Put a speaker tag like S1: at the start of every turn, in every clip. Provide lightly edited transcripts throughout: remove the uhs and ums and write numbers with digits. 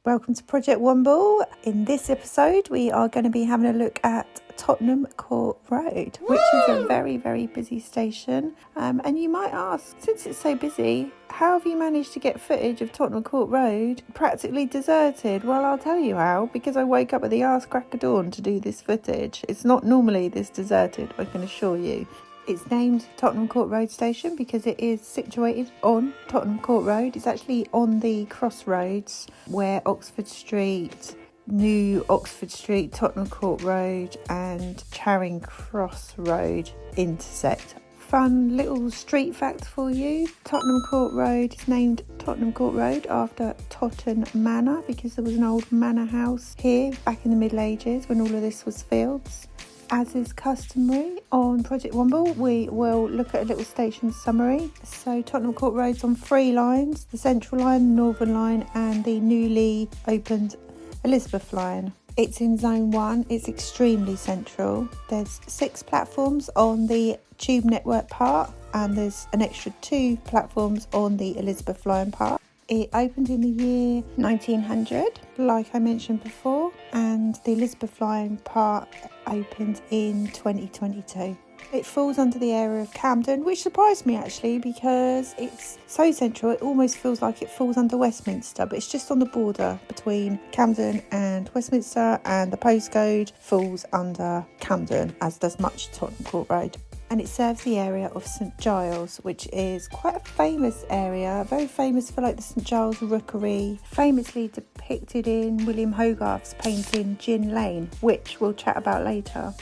S1: Welcome to Project Womble. In this episode, we are going to be having a look at Tottenham Court Road, which is a very, very busy station. And you might ask, since it's so busy, how have you managed to get footage of Tottenham Court Road practically deserted? Well, I'll tell you how, because I woke up at the arse crack of dawn to do this footage. It's not normally this deserted, I can assure you. It's named Tottenham Court Road Station because it is situated on Tottenham Court Road. It's actually on the crossroads where Oxford Street, New Oxford Street, Tottenham Court Road and Charing Cross Road intersect. Fun little street fact for you. Tottenham Court Road is named Tottenham Court Road after Totten Manor because there was an old manor house here back in the Middle Ages when all of this was fields. As is customary on Project Womble, we will look at a little station summary. So Tottenham Court Road's on 3 lines, the Central Line, Northern Line and the newly opened Elizabeth Line. It's in Zone 1, it's extremely central. There's 6 platforms on the Tube Network part and there's an extra 2 platforms on the Elizabeth Line part. It opened in the year 1900, like I mentioned before, and the Elizabeth Line part opened in 2022. It falls under the area of Camden, which surprised me actually because it's so central it almost feels like it falls under Westminster, but it's just on the border between Camden and Westminster, and the postcode falls under Camden, as does much of Tottenham Court Road. And it serves the area of St Giles, which is quite a famous area, very famous for like the St Giles Rookery, famously depicted in William Hogarth's painting Gin Lane, which we'll chat about later.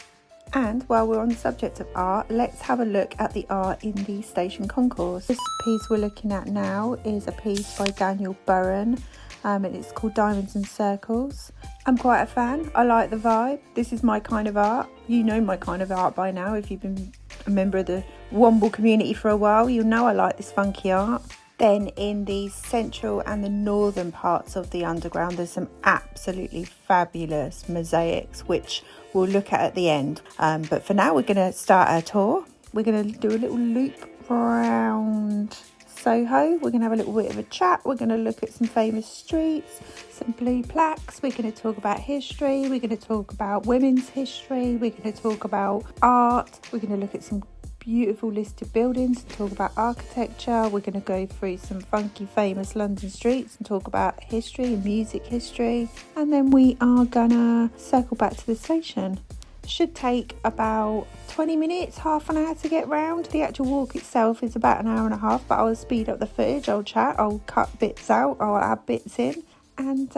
S1: And while we're on the subject of art, let's have a look at the art in the station concourse. This piece we're looking at now is a piece by Daniel Burren, and it's called Diamonds and Circles. I'm quite a fan. I like the vibe. This is my kind of art. You know my kind of art by now. If you've been a member of the Womble community for a while, you'll know I like this funky art. Then in the central and the northern parts of the underground, there's some absolutely fabulous mosaics, which we'll look at the end. But for now, we're going to start our tour. We're going to do a little loop around Soho. We're going to have a little bit of a chat. We're going to look at some famous streets, some blue plaques. We're going to talk about history. We're going to talk about women's history. We're going to talk about art. We're going to look at some beautiful listed buildings and talk about architecture. We're going to go through some funky famous London streets and talk about history and music history. And then we are going to circle back to the station. Should take about 20 minutes, half an hour to get round. The actual walk itself is about an hour and a half, but I'll speed up the footage, I'll chat, I'll cut bits out, I'll add bits in. And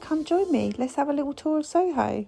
S1: come join me. Let's have a little tour of Soho.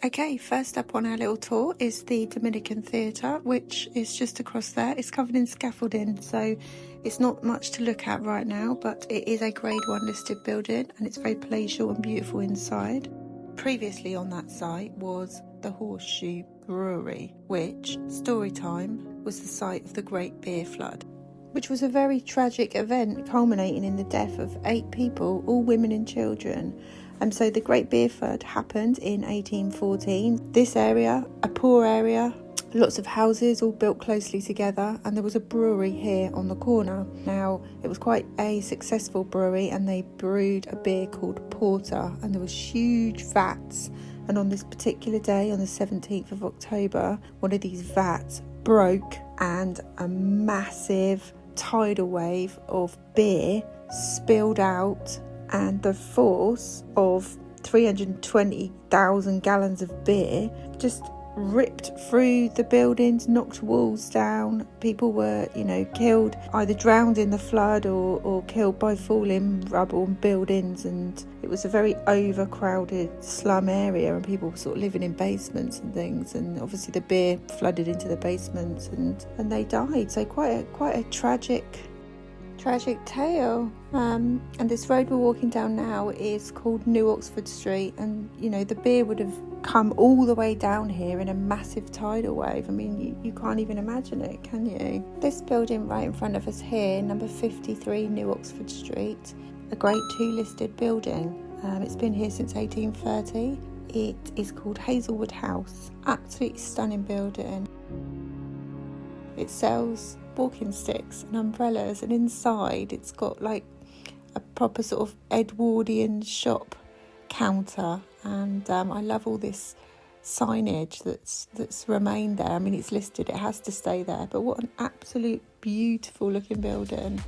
S1: Okay, first up on our little tour is the Dominican Theatre, which is just across there. It's covered in scaffolding, so it's not much to look at right now, but it is a Grade 1 listed building and it's very palatial and beautiful inside. Previously on that site was the Horseshoe Brewery, which, story time, was the site of the Great Beer Flood, which was a very tragic event culminating in the death of 8 people, all women and children. And so the Great Beer Flood happened in 1814. This area, a poor area, lots of houses all built closely together, and there was a brewery here on the corner. Now, it was quite a successful brewery and they brewed a beer called Porter, and there was huge vats. And on this particular day, on the 17th of October, one of these vats broke and a massive tidal wave of beer spilled out, and the force of 320,000 gallons of beer just ripped through the buildings, knocked walls down. People were, killed, either drowned in the flood or killed by falling rubble and buildings. And it was a very overcrowded slum area, and people were sort of living in basements and things. And obviously the beer flooded into the basements and they died. So quite a tragic tale. And this road we're walking down now is called New Oxford Street, and the beer would have come all the way down here in a massive tidal wave. I mean, you can't even imagine it, can you? This building right in front of us here, number 53 New Oxford Street, a Grade 2 listed building. It's been here since 1830. It is called Hazelwood House. Absolutely stunning building. It sells walking sticks and umbrellas, and inside it's got like a proper sort of Edwardian shop counter, and I love all this signage that's remained there. I mean, it's listed, it has to stay there, but what an absolute beautiful looking building.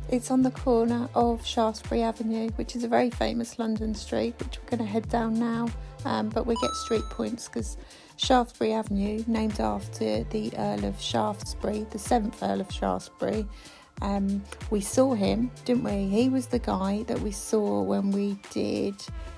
S1: It's on the corner of Shaftsbury Avenue, which is a very famous London street, which we're going to head down now, but we get street points because Shaftesbury Avenue, named after the Earl of Shaftesbury, the 7th Earl of Shaftesbury. We saw him, didn't we? He was the guy that we saw when we did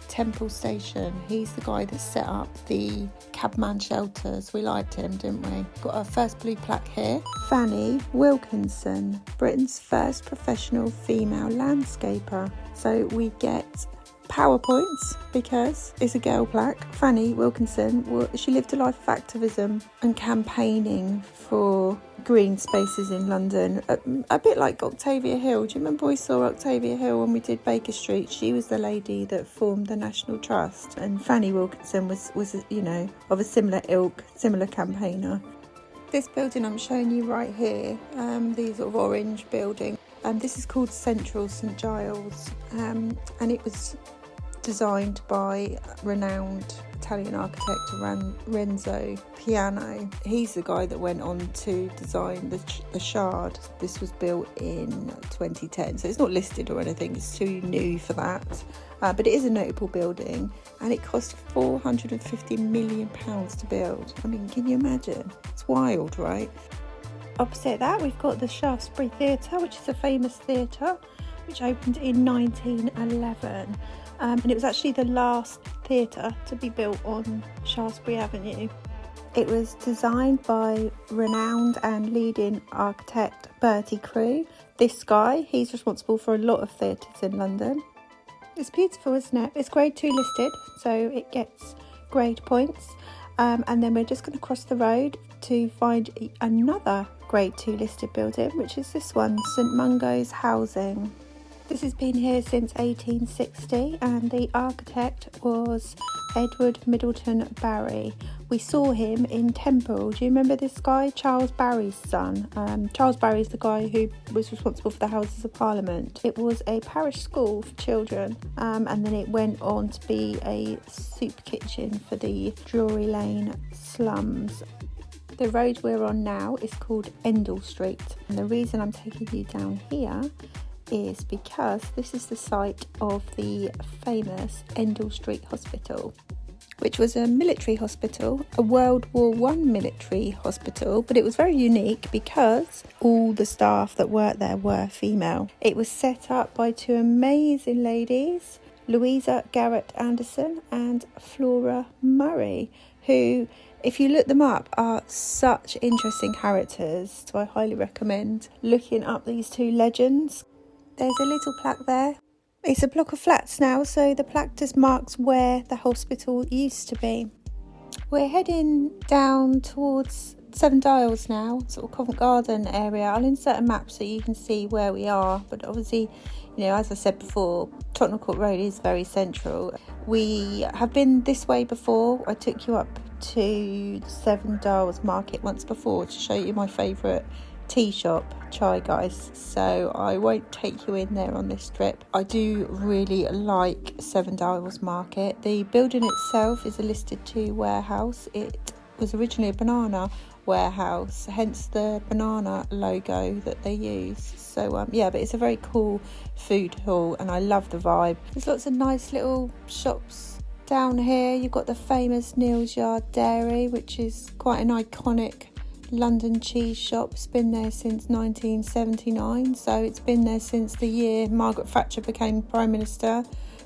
S1: Temple Station. He's the guy that set up the cabman shelters. We liked him, didn't we? Got our first blue plaque here. Fanny Wilkinson, Britain's first professional female landscaper. So we get power points because it's a girl plaque. Fanny Wilkinson, she lived a life of activism and campaigning for green spaces in London, a bit like Octavia Hill. Do you remember we saw Octavia Hill when we did Baker Street? She was the lady that formed the National Trust, and Fanny Wilkinson was of a similar ilk, similar campaigner. This building I'm showing you right here, the sort of orange building, this is called Central St Giles, and it was designed by renowned Italian architect Renzo Piano. He's the guy that went on to design the Shard. This was built in 2010, so it's not listed or anything, it's too new for that, but it is a notable building, and it cost £450 million to build. I mean, can you imagine? It's wild, right? Opposite that, we've got the Shaftesbury Theatre, which is a famous theatre which opened in 1911. And it was actually the last theatre to be built on Shaftesbury Avenue. It was designed by renowned and leading architect Bertie Crewe. This guy, he's responsible for a lot of theatres in London. It's beautiful, isn't it? It's grade 2 listed, so it gets grade points. And then we're just going to cross the road to find another grade 2 listed building, which is this one, St Mungo's Housing. This has been here since 1860, and the architect was Edward Middleton Barry. We saw him in Temple. Do you remember this guy? Charles Barry's son. Charles Barry's the guy who was responsible for the Houses of Parliament. It was a parish school for children, and then it went on to be a soup kitchen for the Drury Lane slums. The road we're on now is called Endell Street, and the reason I'm taking you down here is because this is the site of the famous Endell Street Hospital, which was a military hospital, a World War I military hospital, but it was very unique because all the staff that worked there were female. It was set up by two amazing ladies, Louisa Garrett Anderson and Flora Murray, who, if you look them up, are such interesting characters. So I highly recommend looking up these two legends. There's a little plaque there. It's a block of flats now, so the plaque just marks where the hospital used to be. We're heading down towards St Giles now, sort of Covent Garden area. I'll insert a map so you can see where we are, but obviously, as I said before, Tottenham Court Road is very central. We have been this way before. I took you up to St Giles Market once before to show you my favourite tea shop, Chai Guys, so I won't take you in there on this trip. I do really like St Giles Market. The building itself is a listed 2 warehouse. It was originally a banana warehouse, hence the banana logo that they use. So but it's a very cool food hall, and I love the vibe. There's lots of nice little shops down here. You've got the famous Neals Yard Dairy, which is quite an iconic London cheese shop. It's been there since 1979, so it's been there since the year Margaret Thatcher became Prime Minister,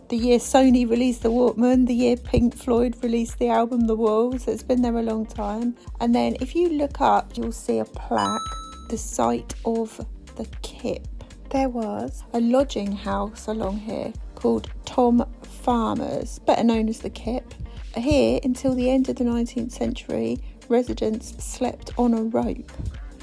S1: the year Sony released the Walkman, the year Pink Floyd released the album The Wall, so it's been there a long time. And then if you look up, you'll see a plaque, the site of the Kip. There was a lodging house along here called Tom Farmer's, better known as the Kip. Here, until the end of the 19th century, residents slept on a rope,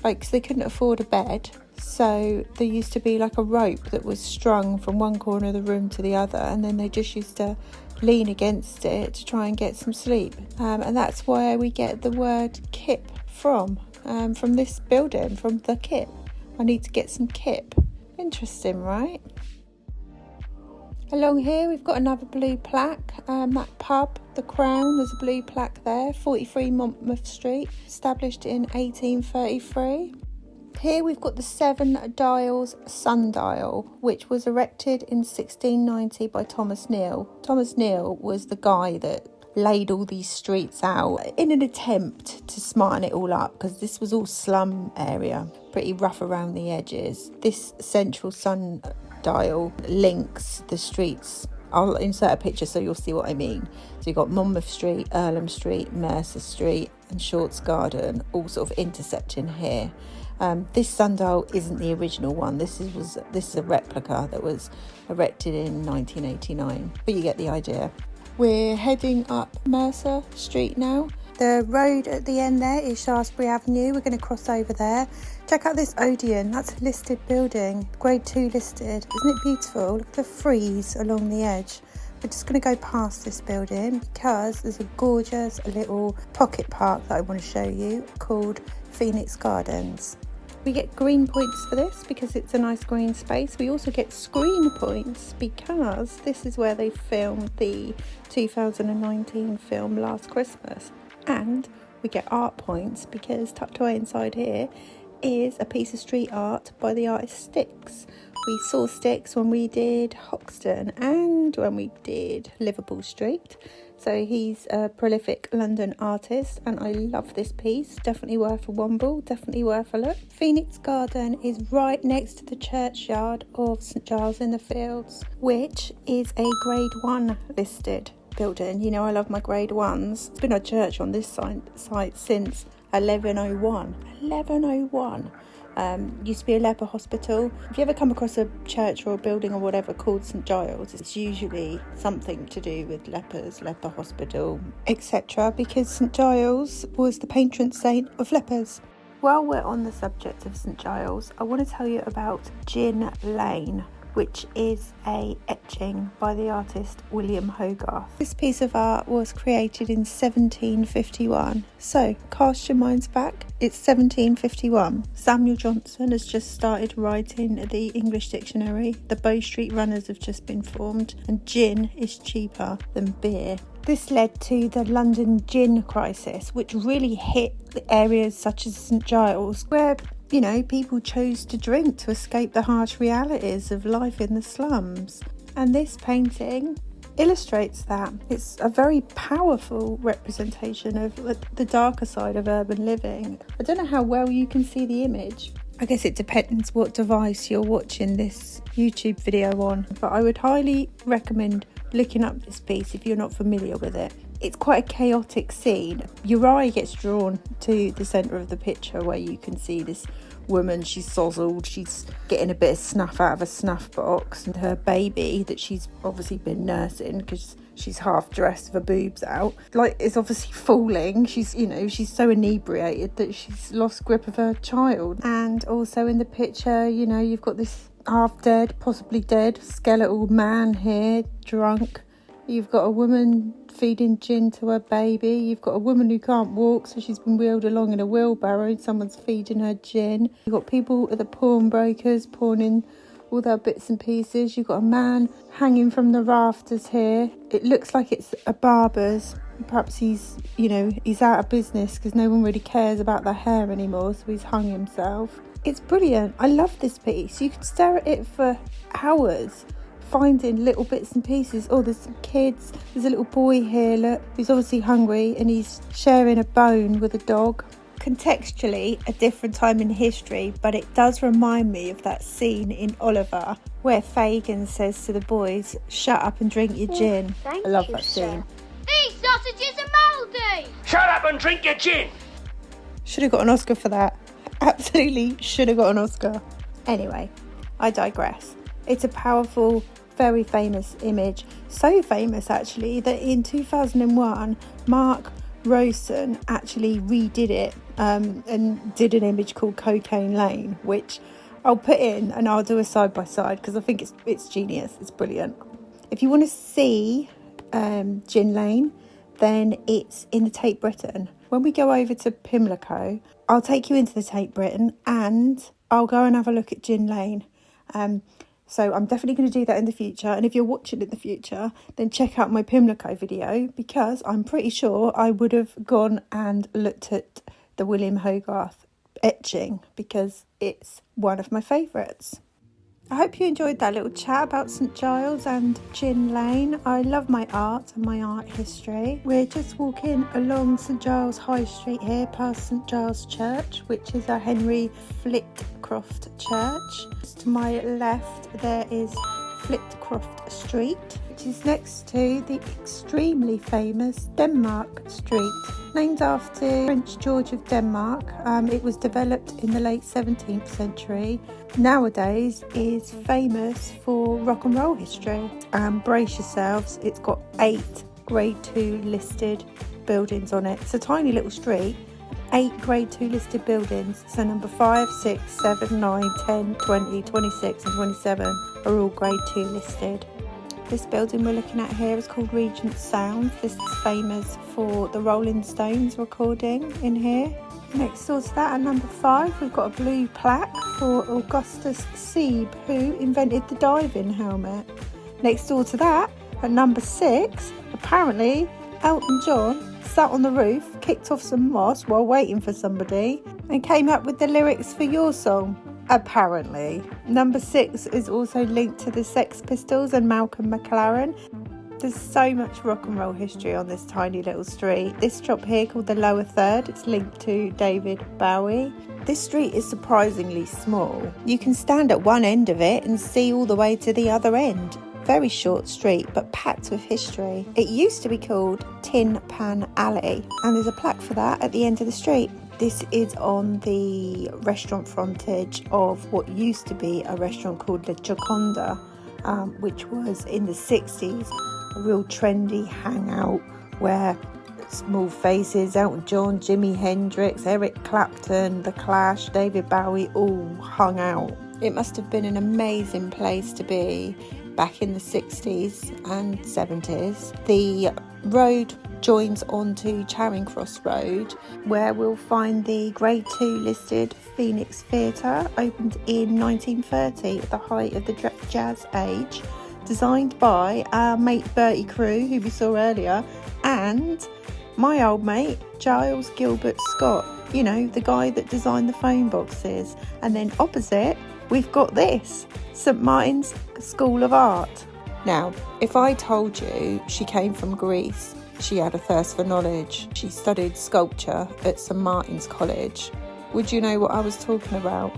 S1: because they couldn't afford a bed, so there used to be like a rope that was strung from one corner of the room to the other, and then they just used to lean against it to try and get some sleep, and that's where we get the word kip from this building, from the Kip. I need to get some kip. Interesting, right? Along here we've got another blue plaque, that pub, the Crown, there's a blue plaque there, 43 Montmouth Street, established in 1833. Here we've got the Seven Dials Sundial, which was erected in 1690 by Thomas Neal. Thomas Neal was the guy that laid all these streets out in an attempt to smarten it all up, because this was all slum area, pretty rough around the edges. This central sundial links the streets. I'll insert a picture so you'll see what I mean. So you've got Monmouth Street, Earlham Street, Mercer Street and Shorts Garden all sort of intersecting here. This sundial isn't the original one. This is a replica that was erected in 1989, but you get the idea. We're heading up Mercer Street now. The road at the end there is Shaftsbury Avenue. We're going to cross over there. Check out this Odeon. That's a listed building, grade 2 listed. Isn't it beautiful? Look at the frieze along the edge. We're just going to go past this building because there's a gorgeous little pocket park that I want to show you called Phoenix Gardens. We get green points for this because it's a nice green space. We also get screen points because this is where they filmed the 2019 film Last Christmas. And we get art points because tucked away inside here is a piece of street art by the artist Styx. We saw Styx when we did Hoxton and when we did Liverpool Street. So he's a prolific London artist and I love this piece. Definitely worth a Womble, definitely worth a look. Phoenix Garden is right next to the churchyard of St Giles in the Fields, which is a grade 1 listed building. You know I love my grade 1s. It's been a church on this site since 1101. 1101. Used to be a leper hospital. If you ever come across a church or a building or whatever called St Giles, it's usually something to do with lepers, leper hospital, etc. because St Giles was the patron saint of lepers. While we're on the subject of St Giles, I want to tell you about Gin Lane, which is a etching by the artist William Hogarth. This piece of art was created in 1751. So, cast your minds back, it's 1751. Samuel Johnson has just started writing the English dictionary, the Bow Street Runners have just been formed, and gin is cheaper than beer. This led to the London gin crisis, which really hit the areas such as St Giles, where people chose to drink to escape the harsh realities of life in the slums. And this painting illustrates that. It's a very powerful representation of the darker side of urban living. I don't know how well you can see the image. I guess it depends what device you're watching this YouTube video on, but I would highly recommend looking up this piece if you're not familiar with it. It's quite a chaotic scene. Your eye gets drawn to the centre of the picture where you can see this woman. She's sozzled, she's getting a bit of snuff out of a snuff box, and her baby that she's obviously been nursing because she's half dressed with her boobs out, is obviously falling. She's so inebriated that she's lost grip of her child. And also in the picture, you've got this half dead, possibly dead skeletal man here, drunk. You've got a woman feeding gin to her baby. You've got a woman who can't walk, so she's been wheeled along in a wheelbarrow and someone's feeding her gin. You've got people at the pawnbrokers pawning all their bits and pieces. You've got a man hanging from the rafters here. It looks like it's a barber's. Perhaps he's out of business because no one really cares about their hair anymore, so he's hung himself. It's brilliant. I love this piece. You could stare at it for hours, finding little bits and pieces. Oh, there's some kids. There's a little boy here, look, who's obviously hungry and he's sharing a bone with a dog. Contextually, a different time in history, but it does remind me of that scene in Oliver where Fagin says to the boys, "Shut up and drink your gin." I love that scene.
S2: These sausages are mouldy! Shut up and drink your gin!
S1: Should have got an Oscar for that. Absolutely should have got an Oscar. Anyway, I digress. It's a powerful, very famous image. So famous, actually, that in 2001, Mark Rosen actually redid it and did an image called Cocaine Lane, which I'll put in and I'll do a side-by-side because I think it's genius. It's brilliant. If you want to see Gin Lane, then it's in the Tate Britain. When we go over to Pimlico, I'll take you into the Tate Britain and I'll go and have a look at Gin Lane. So I'm definitely going to do that in the future. And if you're watching in the future, then check out my Pimlico video, because I'm pretty sure I would have gone and looked at the William Hogarth etching, because it's one of my favourites. I hope you enjoyed that little chat about St Giles and Gin Lane. I love my art and my art history. We're just walking along St Giles High Street here, past St Giles Church, which is a Henry Flitcroft church. Just to my left there is Flitcroft Street, which is next to the extremely famous Demark Street, named after Prince George of Denmark. It was developed in the late 17th century. Nowadays is famous for rock and roll history. Brace yourselves, it's got 8 grade 2 listed buildings on it. It's a tiny little street, 8 grade 2 listed buildings. So number 5, 6, 7, 9, 10, 20, 26 and 27 are all grade 2 listed. This building we're looking at here is called Regent Sound. This is famous for the Rolling Stones recording in here. Next door to that, at number 5, we've got a blue plaque for Augustus Siebe, who invented the diving helmet. Next door to that, at number 6, apparently Elton John sat on the roof, kicked off some moss while waiting for somebody, and came up with the lyrics for your song. Apparently. Number 6 is also linked to the Sex Pistols and Malcolm McLaren. There's so much rock and roll history on this tiny little street. This shop here called the Lower Third, it's linked to David Bowie. This street is surprisingly small. You can stand at one end of it and see all the way to the other end. Very short street, but packed with history. It used to be called Tin Pan Alley, and there's a plaque for that at the end of the street. This is on the restaurant frontage of what used to be a restaurant called La Gioconda, which was in the 60s a real trendy hangout where small faces, Elton John, Jimi Hendrix, Eric Clapton, The Clash, David Bowie all hung out. It must have been an amazing place to be back in the 60s and 70s. The road joins onto Charing Cross Road, where we'll find the grade 2 listed Phoenix Theatre, opened in 1930 at the height of the jazz age, designed by our mate Bertie Crew, who we saw earlier, and my old mate Giles Gilbert Scott, you know, the guy that designed the phone boxes. And then opposite we've got this, St Martin's School of Art. Now, if I told you she came from Greece, she had a thirst for knowledge, she studied sculpture at St Martin's College, would you know what I was talking about?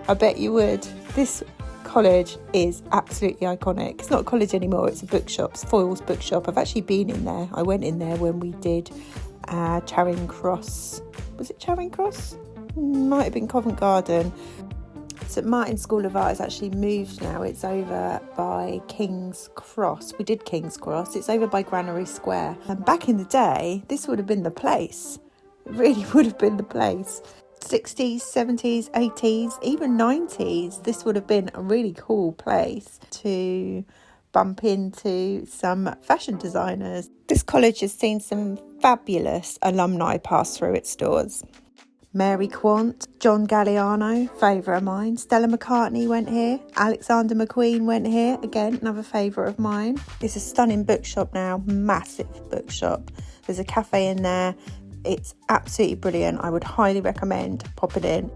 S1: I bet you would. This college is absolutely iconic. It's not a college anymore, it's a bookshop, it's Foyle's bookshop. I've actually been in there. I went in there when we did Charing Cross. Was it Charing Cross? Might have been Covent Garden. St Martin's School of Art is actually moved now. It's over by King's Cross. We did King's Cross. It's over by Granary Square. And back in the day, this would have been the place. It really would have been the place. 60s, 70s, 80s, even 90s. This would have been a really cool place to bump into some fashion designers. This college has seen some fabulous alumni pass through its doors. Mary Quant, John Galliano, favourite of mine. Stella McCartney went here. Alexander McQueen went here. Again, another favourite of mine. It's a stunning bookshop now, massive bookshop. There's a cafe in there. It's absolutely brilliant. I would highly recommend popping in.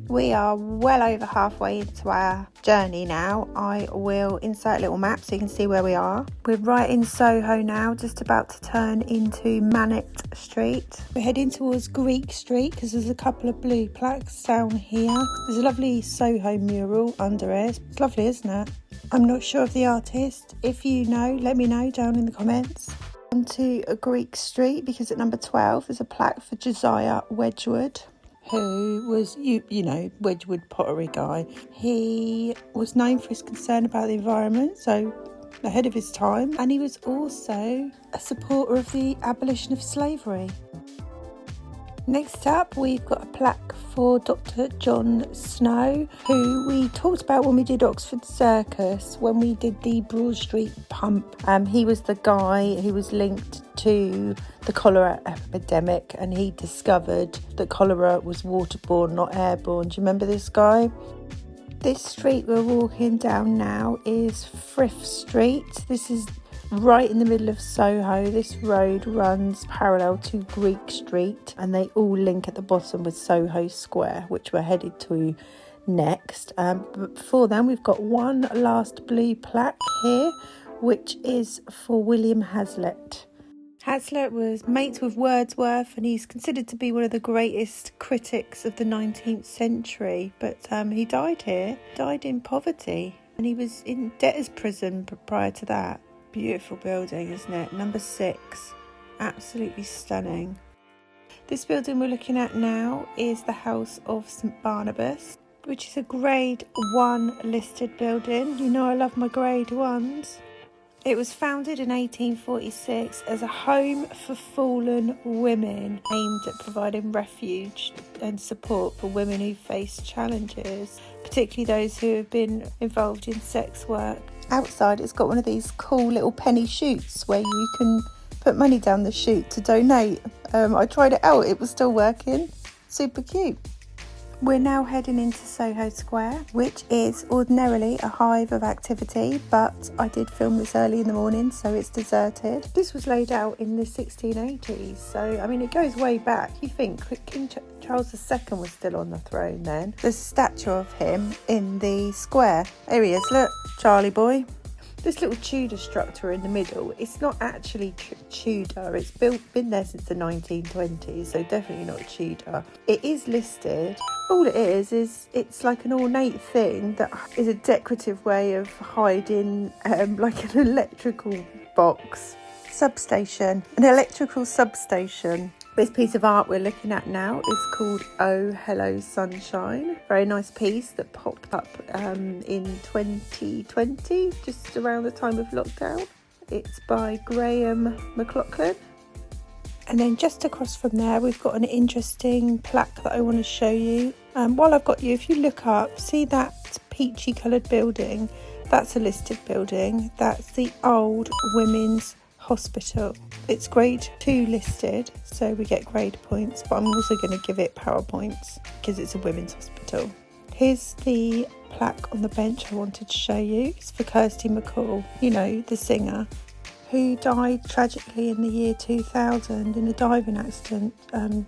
S1: We are well over halfway into our journey now. I will insert a little map so you can see where we are. We're right in Soho now, just about to turn into Manet Street. We're heading towards Greek Street because there's a couple of blue plaques down here. There's a lovely Soho mural under it. It's lovely, isn't it? I'm not sure of the artist. If you know, let me know down in the comments. On to a Greek Street because at number 12 there's a plaque for Josiah Wedgwood, who was, you know, Wedgwood pottery guy. He was known for his concern about the environment, so ahead of his time, and he was also a supporter of the abolition of slavery. Next up, we've got a plaque for Dr. John Snow, who we talked about when we did Oxford Circus, when we did the Broad Street Pump. He was the guy who was linked to the cholera epidemic, and he discovered that cholera was waterborne, not airborne. Do you remember this guy? This street we're walking down now is Frith Street. This is right in the middle of Soho. This road runs parallel to Greek Street and they all link at the bottom with Soho Square, which we're headed to next. But before then, we've got one last blue plaque here, which is for William Hazlitt. Hazlitt was mates with Wordsworth and he's considered to be one of the greatest critics of the 19th century. But he died here, died in poverty, and he was in debtor's prison prior to that. Beautiful building, isn't it? Number 6. Absolutely stunning. This building we're looking at now is the House of St Barnabas, which is a grade 1 listed building. You know I love my grade 1s. It was founded in 1846 as a home for fallen women aimed at providing refuge and support for women who face challenges, particularly those who have been involved in sex work. Outside it's got one of these cool little penny chutes where you can put money down the chute to donate. I tried it out, it was still working. Super cute. We're now heading into Soho Square, which is ordinarily a hive of activity, but I did film this early in the morning, so it's deserted. This was laid out in the 1680s, so I mean it goes way back. You think King Charles II was still on the throne then. There's a statue of him in the square. There he is, look, Charlie boy. This little Tudor structure in the middle, it's not actually Tudor. It's been there since the 1920s, so definitely not Tudor. It is listed. All it is it's like an ornate thing that is a decorative way of hiding like an electrical box. Substation, an electrical substation. This piece of art we're looking at now is called Oh Hello Sunshine. Very nice piece that popped up in 2020, just around the time of lockdown. It's by Graham McLaughlin. And then just across from there, we've got an interesting plaque that I want to show you. While I've got you, if you look up, see that peachy coloured building? That's a listed building. That's the old women's hospital. It's grade 2 listed, so we get grade points, but I'm also going to give it power points because it's a women's hospital. Here's the plaque on the bench I wanted to show you. It's for Kirsty MacColl, you know, the singer, who died tragically in the year 2000 in a diving accident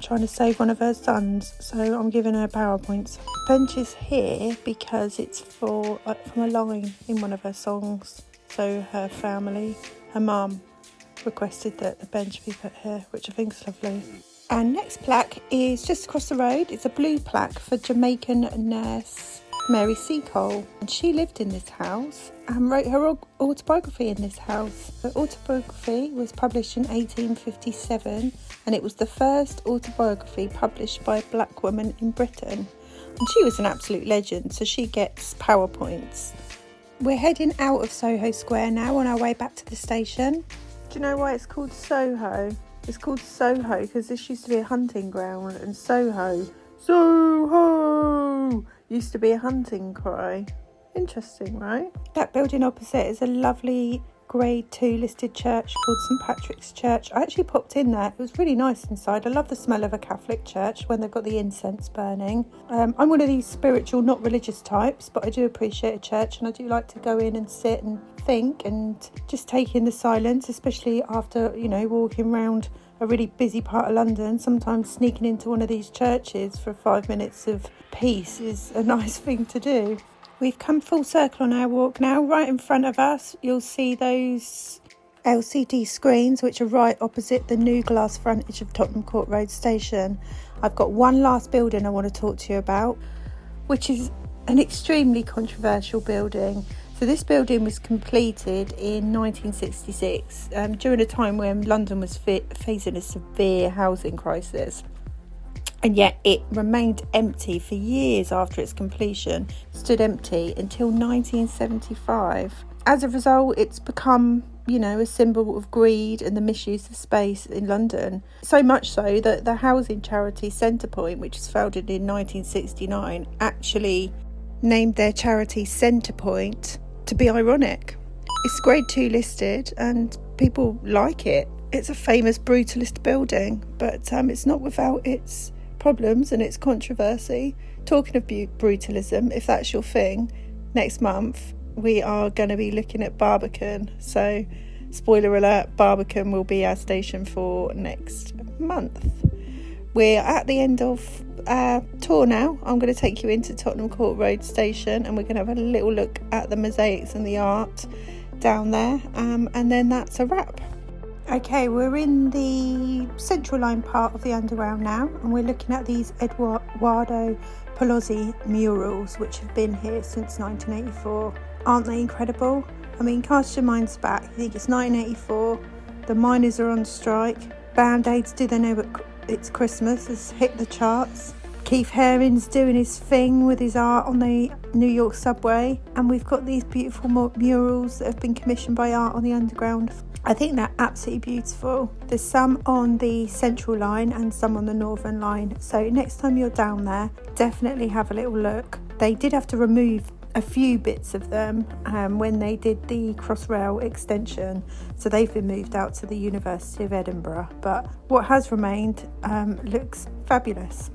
S1: trying to save one of her sons, so I'm giving her power points. The bench is here because it's from a line in one of her songs, so her family, her mum, requested that the bench be put here, which I think is lovely. And next plaque is just across the road. It's a blue plaque for Jamaican nurse Mary Quant, and she lived in this house and wrote her autobiography in this house. Her autobiography was published in 1857 and it was the first autobiography published by a black woman in Britain, and she was an absolute legend, so she gets power points. We're heading out of Soho Square now on our way back to the station. Do you know why it's called Soho? It's called Soho because this used to be a hunting ground, and Soho used to be a hunting cry. Interesting, right? That building opposite is a lovely grade 2 listed church called St Patrick's Church. I actually popped in there. It was really nice inside. I love the smell of a Catholic church when they've got the incense burning. I'm one of these spiritual, not religious types, but I do appreciate a church, and I do like to go in and sit and think and just take in the silence, especially after, you know, walking around a really busy part of London. Sometimes sneaking into one of these churches for 5 minutes of peace is a nice thing to do. We've come full circle on our walk now. Right in front of us, you'll see those LCD screens, which are right opposite the new glass frontage of Tottenham Court Road Station. I've got one last building I want to talk to you about, which is an extremely controversial building. So this building was completed in 1966, during a time when London was facing a severe housing crisis. And yet it remained empty for years after its completion. It stood empty until 1975. As a result, it's become, you know, a symbol of greed and the misuse of space in London. So much so that the housing charity Centrepoint, which was founded in 1969, actually named their charity Centrepoint to be ironic. It's grade 2 listed and people like it. It's a famous brutalist building, but it's not without its problems and its controversy. Talking of brutalism, if that's your thing, next month we are going to be looking at Barbican. So, spoiler alert, Barbican will be our station for next month. We're at the end of our tour now. I'm going to take you into Tottenham Court Road Station and we're going to have a little look at the mosaics and the art down there, and then that's a wrap. Okay, we're in the central line part of the underground now, and we're looking at these Eduardo Paolozzi murals, which have been here since 1984. Aren't they incredible? I mean, cast your minds back. You think it's 1984, the miners are on strike, Band-Aids Do They Know It's Christmas has hit the charts. Keith Haring's doing his thing with his art on the New York subway, and we've got these beautiful murals that have been commissioned by Art on the Underground. I think they're absolutely beautiful. There's some on the central line and some on the northern line, so next time you're down there, definitely have a little look. They did have to remove a few bits of them when they did the Crossrail extension, so they've been moved out to the University of Edinburgh, but what has remained looks fabulous.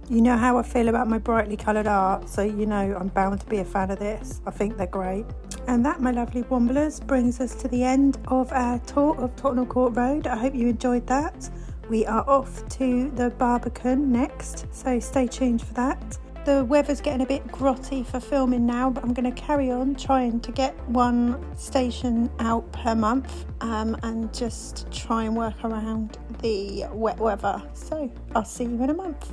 S1: You know how I feel about my brightly coloured art, so you know I'm bound to be a fan of this. I think they're great. And that, my lovely Womblers, brings us to the end of our tour of Tottenham Court Road. I hope you enjoyed that. We are off to the Barbican next, so stay tuned for that. The weather's getting a bit grotty for filming now, but I'm going to carry on trying to get one station out per month and just try and work around the wet weather. So I'll see you in a month.